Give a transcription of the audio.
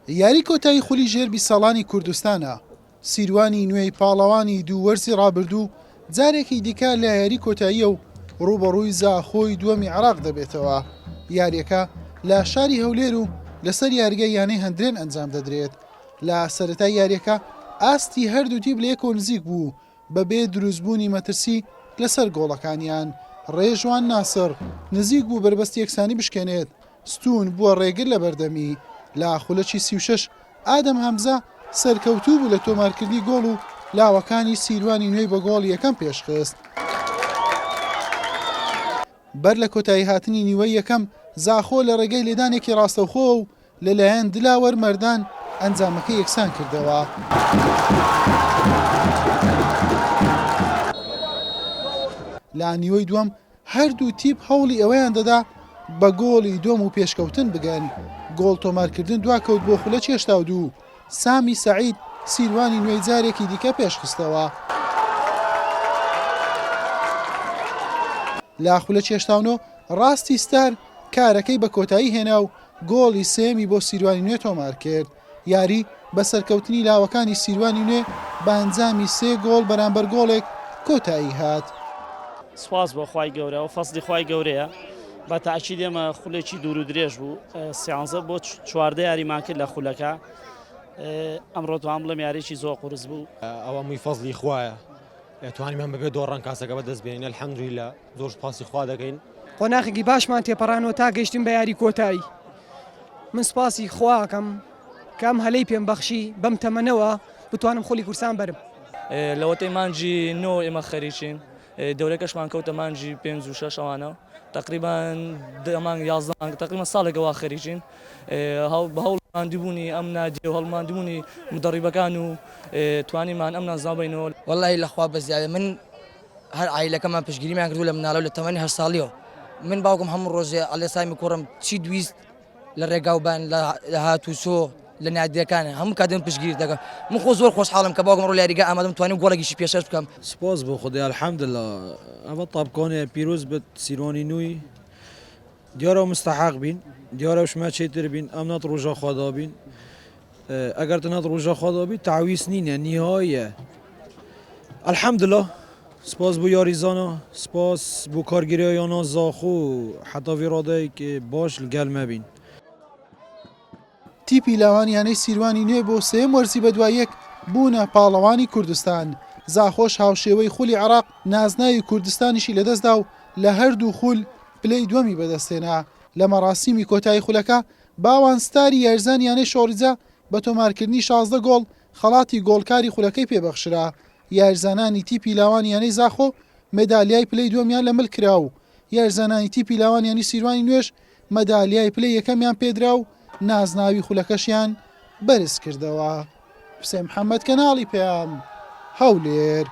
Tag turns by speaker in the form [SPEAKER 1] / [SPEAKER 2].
[SPEAKER 1] یاری کۆتایی خولی ژێربی ساڵانی کوردستانە سیروانی نوێی پاڵەوانی دوووەرزی ڕابردوو جارێکی دیکە لە یاری کۆتاییە و ڕوبەڕووی زاخۆی دووەمی عێراق دەبێتەوە. یاریەکە لە شاری هەولێر و لەسەر یاریگە یانەی هەندرێن ئەنجام دەدرێت. لە سەرەتای یاریەکە ئاستی هەردوو تیب لە یەکەوە نزیک بوو بەبێ دروستبوونی مەترسی لەسەر گۆڵەکانیان. ڕێژوان ناسر نزیک بوو بربەستی یەکسانی بشکێنێت، ستون بووە ڕێگر لە بەردەمی. لە خولەکی 36 ئادەم هەمزە سەرکەوتوو بوو لە تۆمارکردنی گۆڵ و لاوەکانی سیروانی نوێی بە گۆڵ یەکەم پێشخست. بەر لە کۆتایی هاتنی نیوەی یەکەم زاخۆ لە ڕێگەی لێدانێکی ڕاستەوخۆ و لەلایەن دلاوەر مەردان ئەنجامەکە یەکسان کردەوە. لە نیوەی دووەم هەردوو تیپ هەوڵی ئەوەیان دەدا بە گۆڵی دۆم و پێشکەوتن بگەن. گۆڵ تۆمارکردن دواکەوت بۆ خولە چێشتا و دوو. سامی سەعید سیروانی نوێی جارێکی دیکە پێشخستەوە. لا خولە چێشتاونۆ ڕاستی ستار کارەکەی بە کۆتایی هێنا و گۆڵی سێمی بۆ سیروانی نوێ تۆمار کرد. یاری بە سەرکەوتنی لاوەکانی سیروانی نوێ بە ئەنجامی 3 گۆڵ بەرامبەر گۆڵێک کۆتایی هات.
[SPEAKER 2] سواز بۆ خوای گەورە و فەزلی خوای گەورەیە. بە تاکید ئێمە خولێکی دوور و درێژ بوو، سیانزە بۆ 14 یاریمان کرد لە خولەکە. ئەمڕۆ توان بڵێم یاریی زۆر قورس بوو.
[SPEAKER 3] ئەوە مووی فەزلی خوایە، توانیمان بەبێ دۆڕان کاسەکە بەدەست بێنین. ئەلحەمدولیلا زۆر سوپاسی خوا دەکەین.
[SPEAKER 4] قۆناغێکی باشمان تێپەڕانەوە تا گەیشتن بە یاری کۆتایی. من سوپاسی خواکەم کام هەلەی پێم بەخشی بەم تەمەنەوە بتوانم خۆلی کورسان بەرم.
[SPEAKER 5] لەوەتەی مانجی 9 ئێمە خەریکین، دەورەکەشمان کەوتە مانجی 5 و 6 ئەوانە تقریبان دەمان 11 تقریبا ساڵێکەوە خەریکین. بە هەوڵماندووبوونی ئەم نادیە و هەڵماندوونی مدەڕیبەکان و توانیمان ئەم نازانبینەوە.
[SPEAKER 6] وەڵی لەخوا بەزیادە من هەر عیلەکەمان پشگیریمان کردو لە مناڵە لە تەمەنی 8 ساڵیەوە. من باوکم هەموو ڕۆژێ ئەڵێ سامی کوڕم چی دویست لە ڕێگاوبان لە هاتووسۆ لە نادیەکانە هەموو کاتم پشگیری دەکەم. من خۆ زۆر خۆشحاڵم کە باوکم ڕۆ لە یاریگا ئامادەم توانیم گۆڵێکیشی پێشەش بکەم.
[SPEAKER 7] سپاس بۆ خودی الحەمدلله. ئەوە تاپکۆنێ پیرۆز بە سیرۆنی نووی دیارە مستحق بین، دیارە شما چێتر بین، ئەم نات ڕۆژە خوادا بین. ئەگەر تەنات ڕۆژە خوادا بی تعویز نینە نیهایە. الحەمدلله سپاس بۆ یاریزانە، سپاس بۆ کارگیریایانە زاخۆ حتا وێڕادەیەک باش لەگەڵمە بین.
[SPEAKER 1] تیپی لاوانیانەی سیروانی نوێ بۆ سێم وەرزی بە دوای یەک بوونە پاڵەوانی کوردستان. زاخۆش هاوشێوەی خولی عێراق نازناوی کوردستانیشی لەدەستدا و لە هەردوو خول پلەی دووەمی بەدەستێنا. لە مەراسیمی کۆتایی خولەکە باوانستاری یارزانیانەی شۆڕیجە بە تۆمارکردنی 16 گۆڵ خەڵاتی گۆڵکاری خولەکەی پێبەخشرا. یارزانانی تیپی لاوانیانەی زاخۆ مێدالیای پلەی دووەمیان لەمەل کرا و یارزانانی تیپی لاوانیانی سیروانی نوێش مەدالیای پلەی یەکەمیان پێدرا و نازناوی خولەکەشیان بەرز کردەوە. حوسێن محەممەد کەناڵی پێیان هەولێر.